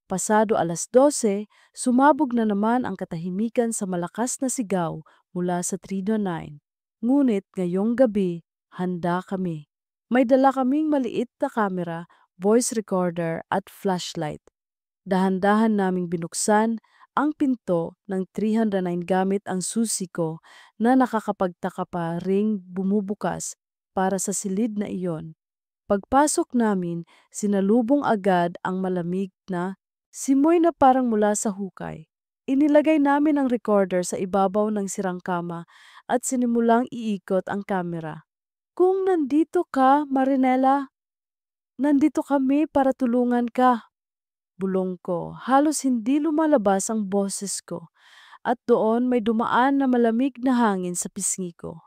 Pasado 12:00, sumabog na naman ang katahimikan sa malakas na sigaw mula sa 309. Ngunit ngayong gabi, handa kami. May dala kaming maliit na kamera, voice recorder at flashlight. Dahan-dahan naming binuksan ang pinto ng 309 gamit ang susi ko na nakakapagtaka pa ring bumubukas para sa silid na iyon. Pagpasok namin, sinalubong agad ang malamig na simoy na parang mula sa hukay. Inilagay namin ang recorder sa ibabaw ng sirang kama at sinimulang iikot ang kamera. Kung nandito ka, Marinela, nandito kami para tulungan ka. Bulong ko, halos hindi lumalabas ang boses ko, at doon may dumaan na malamig na hangin sa pisngi ko.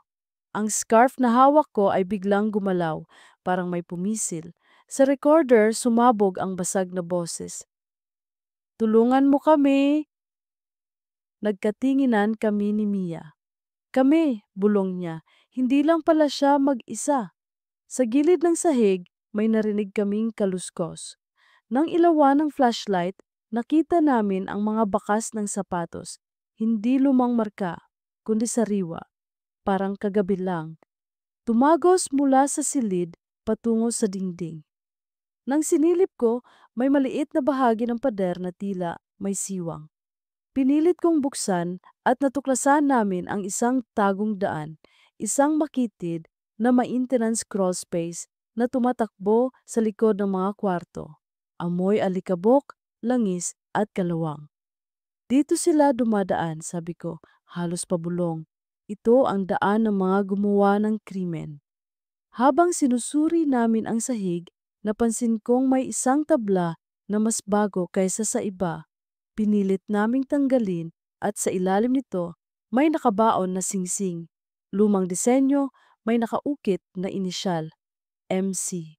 Ang scarf na hawak ko ay biglang gumalaw, parang may pumisil. Sa recorder, sumabog ang basag na boses. Tulungan mo kami! Nagkatinginan kami ni Mia. Kami, bulong niya, hindi lang pala siya mag-isa. Sa gilid ng sahig, may narinig kaming kaluskos. Nang ilawan ng flashlight, nakita namin ang mga bakas ng sapatos. Hindi lumang marka, kundi sariwa. Parang kagabi lang. Tumagos mula sa silid patungo sa dingding. Nang sinilip ko, may maliit na bahagi ng pader na tila may siwang. Pinilit kong buksan at natuklasan namin ang isang tagong daan, isang makitid na maintenance crawl space na tumatakbo sa likod ng mga kwarto. Amoy alikabok, langis at kalawang. Dito sila dumadaan, sabi ko, halos pabulong. Ito ang daan ng mga gumawa ng krimen. Habang sinusuri namin ang sahig, napansin kong may isang tabla na mas bago kaysa sa iba. Pinilit naming tanggalin at sa ilalim nito may nakabaon na singsing. Lumang disenyo, may nakaukit na inisyal, MC.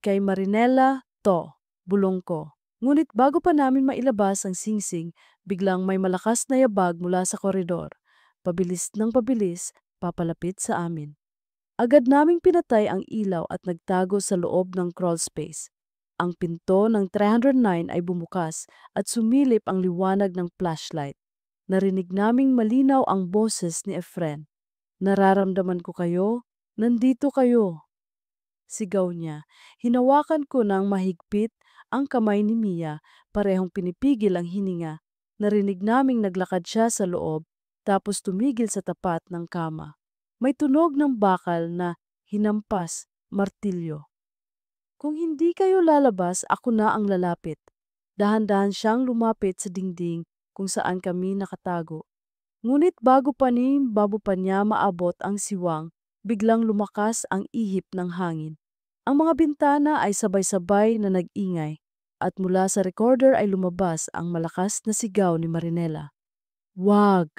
Kay Marinela, to, bulong ko. Ngunit bago pa namin mailabas ang singsing, biglang may malakas na yabag mula sa koridor. Pabilis ng pabilis, papalapit sa amin. Agad naming pinatay ang ilaw at nagtago sa loob ng crawl space. Ang pinto ng 309 ay bumukas at sumilip ang liwanag ng flashlight. Narinig naming malinaw ang boses ni Efren. Nararamdaman ko kayo, nandito kayo. Sigaw niya. Hinawakan ko ng mahigpit ang kamay ni Mia, parehong pinipigil ang hininga. Narinig naming naglakad siya sa loob, tapos tumigil sa tapat ng kama. May tunog ng bakal na hinampas, martilyo. Kung hindi kayo lalabas, ako na ang lalapit. Dahan-dahan siyang lumapit sa dingding kung saan kami nakatago. Ngunit bago pa niya maabot ang siwang, biglang lumakas ang ihip ng hangin. Ang mga bintana ay sabay-sabay na nag-ingay at mula sa recorder ay lumabas ang malakas na sigaw ni Marinela. Wag!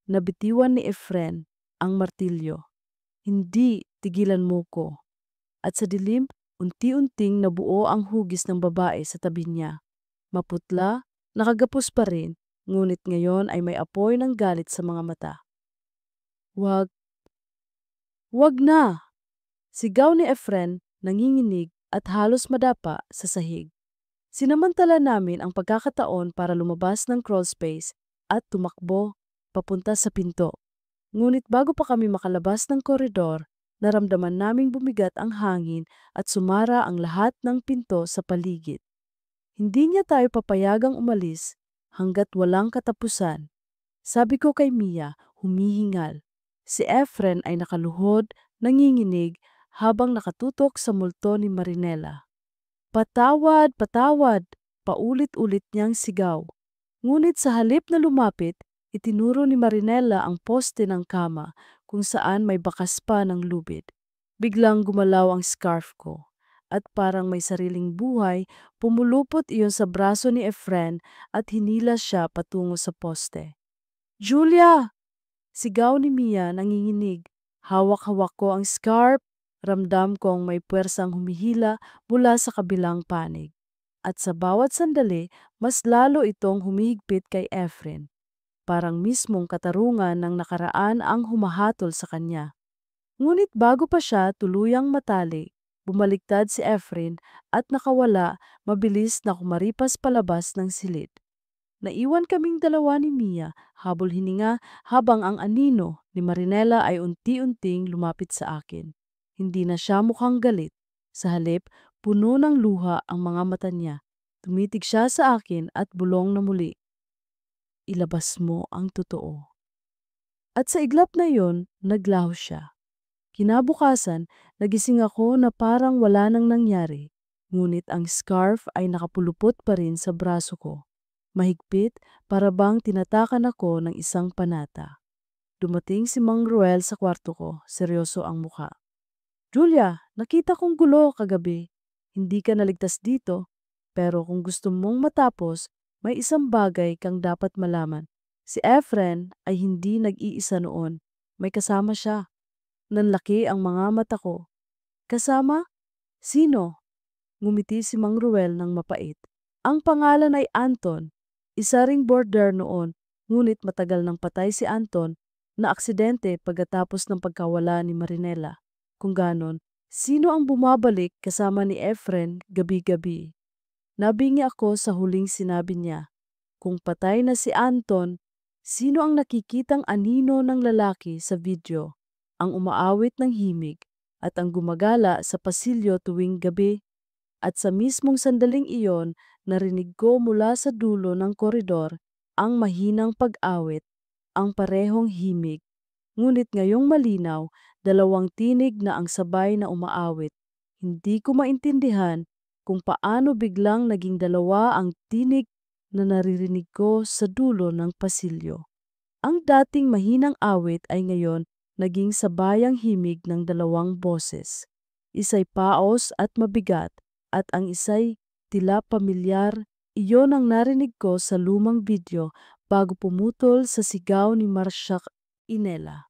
Nabitiwan ni Efren ang martilyo. Hindi, tigilan mo ko. At sa dilim, unti-unting nabuo ang hugis ng babae sa tabi niya. Maputla, nakagapos pa rin, ngunit ngayon ay may apoy ng galit sa mga mata. Wag! Wag na! Sigaw ni Efren, nanginginig at halos madapa sa sahig. Sinamantala namin ang pagkakataon para lumabas ng crawl space at tumakbo papunta sa pinto. Ngunit bago pa kami makalabas ng koridor, naramdaman naming bumigat ang hangin at sumara ang lahat ng pinto sa paligid. Hindi niya tayo papayagang umalis hanggat walang katapusan. Sabi ko kay Mia, humihingal. Si Efren ay nakaluhod, nanginginig habang nakatutok sa multo ni Marinela. Patawad, patawad, paulit-ulit niyang sigaw. Ngunit sa halip na lumapit, itinuro ni Marinela ang poste ng kama kung saan may bakas pa ng lubid. Biglang gumalaw ang scarf ko at parang may sariling buhay, pumulupot iyon sa braso ni Efren at hinila siya patungo sa poste. Julia! Sigaw ni Mia nanginginig. Hawak-hawak ko ang scarf, ramdam kong may puwersang humihila mula sa kabilang panig. At sa bawat sandali, mas lalo itong humihigpit kay Efren. Parang mismong katarungan ng nakaraan ang humahatol sa kanya. Ngunit bago pa siya tuluyang matali, bumaliktad si Efren at nakawala, mabilis na kumaripas palabas ng silid. Naiwan kaming dalawa ni Mia, habol hininga habang ang anino ni Marinela ay unti-unting lumapit sa akin. Hindi na siya mukhang galit. Sa halip, puno ng luha ang mga mata niya. Tumitig siya sa akin at bulong na muli. Ilabas mo ang totoo. At sa iglap na yon, naglaho siya. Kinabukasan, nagising ako na parang wala nang nangyari. Ngunit ang scarf ay nakapulupot pa rin sa braso ko. Mahigpit, para bang tinatakan ako ng isang panata. Dumating si Mang Ruel sa kwarto ko, seryoso ang muka. Julia, nakita kong gulo kagabi. Hindi ka naligtas dito, pero kung gusto mong matapos, may isang bagay kang dapat malaman. Si Efren ay hindi nag-iisa noon. May kasama siya. Nanlaki ang mga mata ko. Kasama? Sino? Ngumiti si Mang Ruel ng mapait. Ang pangalan ay Anton. Isa ring boarder noon, ngunit matagal nang patay si Anton na aksidente pagkatapos ng pagkawala ni Marinela. Kung ganon, sino ang bumabalik kasama ni Efren gabi-gabi? Nabingi ako sa huling sinabi niya. Kung patay na si Anton, sino ang nakikitang anino ng lalaki sa video, ang umaawit ng himig at ang gumagala sa pasilyo tuwing gabi? At sa mismong sandaling iyon, narinig ko mula sa dulo ng koridor ang mahinang pag-awit, ang parehong himig. Ngunit ngayong malinaw, dalawang tinig na ang sabay na umaawit. Hindi ko maintindihan kung paano biglang naging dalawa ang tinig na naririnig ko sa dulo ng pasilyo. Ang dating mahinang awit ay ngayon naging sabayang himig ng dalawang boses. Isa'y paos at mabigat at ang isa'y tila pamilyar. Iyon ang narinig ko sa lumang video bago pumutol sa sigaw ni Marcia Inela.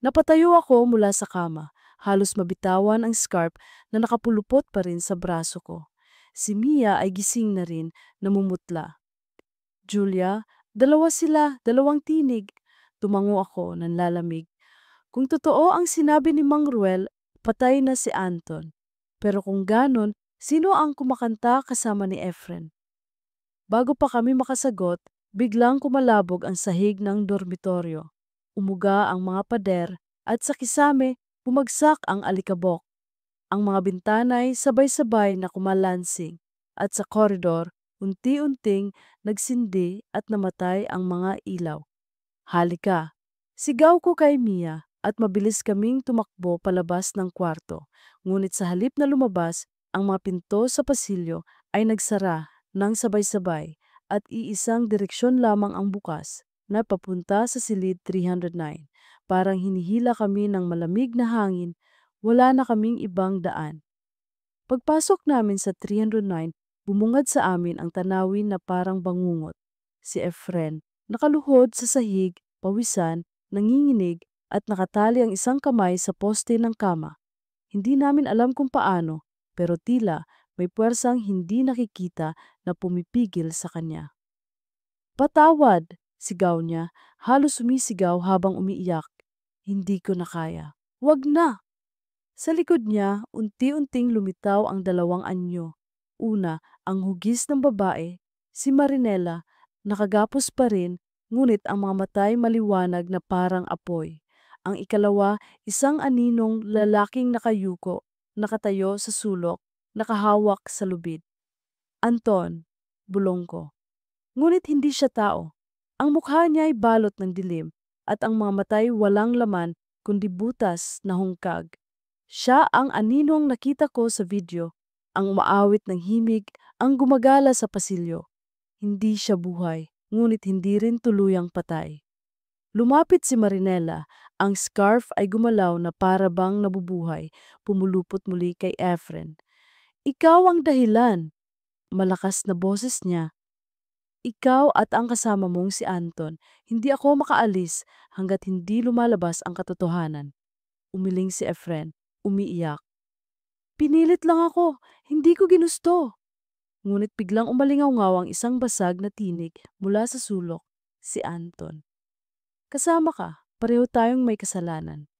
Napatayo ako mula sa kama, halos mabitawan ang scarf na nakapulupot pa rin sa braso ko. Si Mia ay gising na rin, namumutla. Julia, dalawa sila, dalawang tinig. Tumango ako, nanlalamig. Kung totoo ang sinabi ni Mang Ruel, patay na si Anton. Pero kung ganon, sino ang kumakanta kasama ni Efren? Bago pa kami makasagot, biglang kumalabog ang sahig ng dormitoryo. Umuga ang mga pader at sa kisame, bumagsak ang alikabok. Ang mga bintanay sabay-sabay na kumalansing at sa koridor, unti-unting nagsindi at namatay ang mga ilaw. Halika, sigaw ko kay Mia at mabilis kaming tumakbo palabas ng kwarto. Ngunit sa halip na lumabas, ang mga pinto sa pasilyo ay nagsara ng sabay-sabay at iisang direksyon lamang ang bukas na papunta sa silid 309. Parang hinihila kami ng malamig na hangin, wala na kaming ibang daan. Pagpasok namin sa 309, bumungad sa amin ang tanawin na parang bangungot. Si Efren, nakaluhod sa sahig, pawisan, nanginginig at nakatali ang isang kamay sa poste ng kama. Hindi namin alam kung paano, pero tila may puwersang hindi nakikita na pumipigil sa kanya. Patawad! Sigaw niya, halos sumisigaw habang umiiyak. Hindi ko na kaya. Wag na! Sa likod niya, unti-unting lumitaw ang dalawang anyo. Una, ang hugis ng babae, si Marinela, nakagapos pa rin, ngunit ang mga matay maliwanag na parang apoy. Ang ikalawa, isang aninong lalaking nakayuko, nakatayo sa sulok, nakahawak sa lubid. Anton, bulong ko. Ngunit hindi siya tao. Ang mukha niya ay balot ng dilim at ang mga matay walang laman kundi butas na hungkag. Siya ang aninong nakita ko sa video, ang umaawit ng himig, ang gumagala sa pasilyo. Hindi siya buhay, ngunit hindi rin tuluyang patay. Lumapit si Marinela, ang scarf ay gumalaw na para bang nabubuhay, pumulupot muli kay Efren. Ikaw ang dahilan. Malakas na boses niya. Ikaw at ang kasama mong si Anton, hindi ako makaalis hanggat hindi lumalabas ang katotohanan. Umiling si Efren, umiiyak. Pinilit lang ako, hindi ko ginusto. Ngunit biglang umalingaw-ngaw ang isang basag na tinig mula sa sulok, si Anton. Kasama ka, pareho tayong may kasalanan.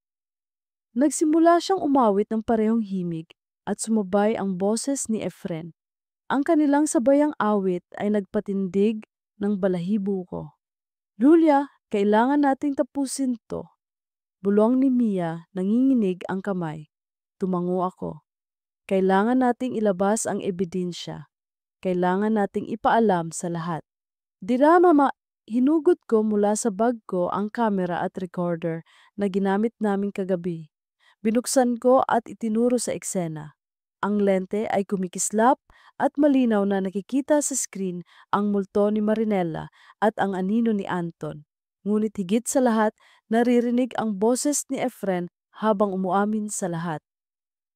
Nagsimula siyang umawit ng parehong himig at sumabay ang boses ni Efren. Ang kanilang sabayang awit ay nagpatindig ng balahibo ko. Julia, kailangan nating tapusin to. Bulong ni Mia, nanginginig ang kamay. Tumango ako. Kailangan nating ilabas ang ebidensya. Kailangan nating ipaalam sa lahat. Hinugot ko mula sa bag ko ang kamera at recorder na ginamit naming kagabi. Binuksan ko at itinuro sa eksena. Ang lente ay kumikislap at malinaw na nakikita sa screen ang multo ni Marinela at ang anino ni Anton. Ngunit higit sa lahat, naririnig ang boses ni Efren habang umuamin sa lahat.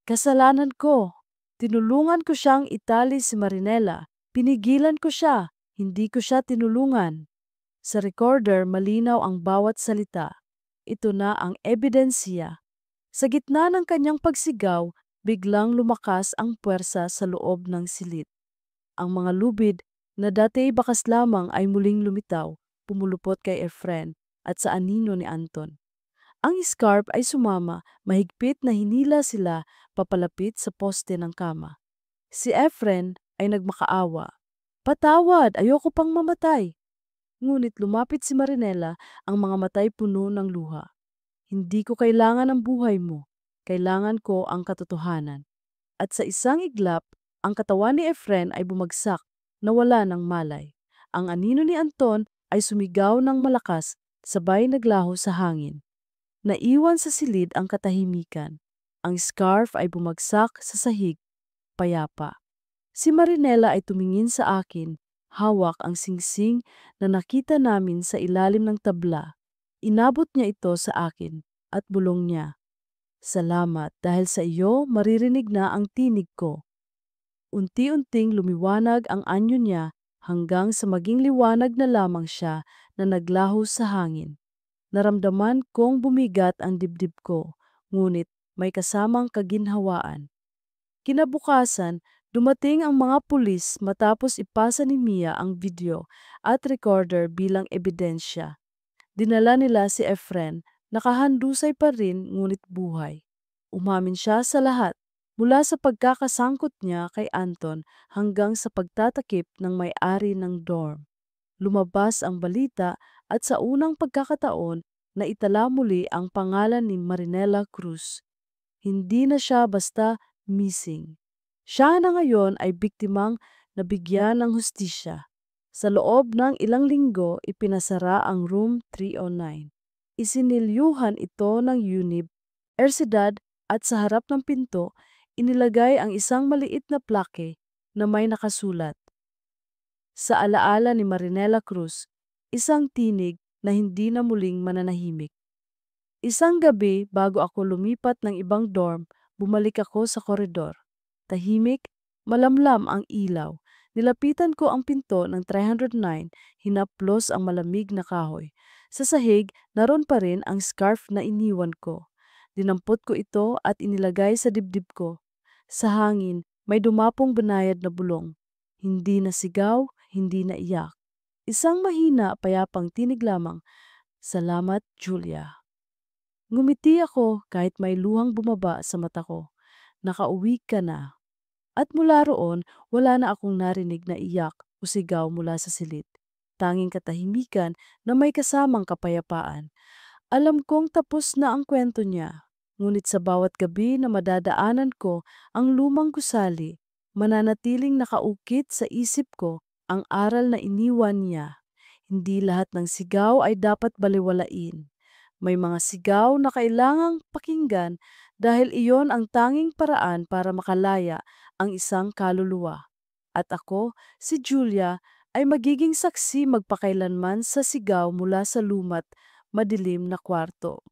Kasalanan ko. Tinulungan ko siyang itali si Marinela. Pinigilan ko siya. Hindi ko siya tinulungan. Sa recorder, malinaw ang bawat salita. Ito na ang ebidensya. Sa gitna ng kanyang pagsigaw, biglang lumakas ang puwersa sa loob ng silid. Ang mga lubid na dati bakas lamang ay muling lumitaw, pumulupot kay Efren at sa anino ni Anton. Ang scarf ay sumama, mahigpit na hinila sila papalapit sa poste ng kama. Si Efren ay nagmakaawa. Patawad, ayoko pang mamatay. Ngunit lumapit si Marinela, ang mga matay puno ng luha. Hindi ko kailangan ang buhay mo. Kailangan ko ang katotohanan. At sa isang iglap, ang katawan ni Efren ay bumagsak, nawala ng malay. Ang anino ni Anton ay sumigaw ng malakas, sabay naglaho sa hangin. Naiwan sa silid ang katahimikan. Ang scarf ay bumagsak sa sahig, payapa. Si Marinela ay tumingin sa akin, hawak ang singsing na nakita namin sa ilalim ng tabla. Inabot niya ito sa akin at bulong niya, "Salamat dahil sa iyo maririnig na ang tinig ko." Unti-unting lumiwanag ang anyo niya hanggang sa maging liwanag na lamang siya na naglaho sa hangin. Naramdaman kong bumigat ang dibdib ko, ngunit may kasamang kaginhawaan. Kinabukasan, dumating ang mga pulis matapos ipasa ni Mia ang video at recorder bilang ebidensya. Dinala nila si Efren, nakahandusay pa rin ngunit buhay. Umamin siya sa lahat, mula sa pagkakasangkot niya kay Anton hanggang sa pagtatakip ng may-ari ng dorm. Lumabas ang balita at sa unang pagkakataon na itala muli ang pangalan ni Marinela Cruz. Hindi na siya basta missing. Siya na ngayon ay biktimang nabigyan ng hustisya. Sa loob ng ilang linggo, ipinasara ang Room 309. Isinilyuhan ito ng UNIB, Ersidad at sa harap ng pinto, inilagay ang isang maliit na plake na may nakasulat. Sa alaala ni Marinela Cruz, isang tinig na hindi na muling mananahimik. Isang gabi bago ako lumipat ng ibang dorm, bumalik ako sa koridor. Tahimik, malamlam ang ilaw. Nilapitan ko ang pinto ng 309, hinaplos ang malamig na kahoy. Sa sahig, naroon pa rin ang scarf na iniwan ko. Dinampot ko ito at inilagay sa dibdib ko. Sa hangin, may dumapong banayad na bulong. Hindi na sigaw, hindi na iyak. Isang mahina, payapang tinig lamang. Salamat, Julia. Ngumiti ako kahit may luhang bumaba sa mata ko. Nakauwi ka na. At mula roon, wala na akong narinig na iyak o sigaw mula sa silid. Tanging katahimikan na may kasamang kapayapaan. Alam kong tapos na ang kwento niya. Ngunit sa bawat gabi na madadaanan ko ang lumang gusali, mananatiling nakaukit sa isip ko ang aral na iniwan niya. Hindi lahat ng sigaw ay dapat baliwalain. May mga sigaw na kailangang pakinggan dahil iyon ang tanging paraan para makalaya ang isang kaluluwa. At ako, si Julia, ay magiging saksi magpakailanman sa sigaw mula sa lumat, madilim na kwarto.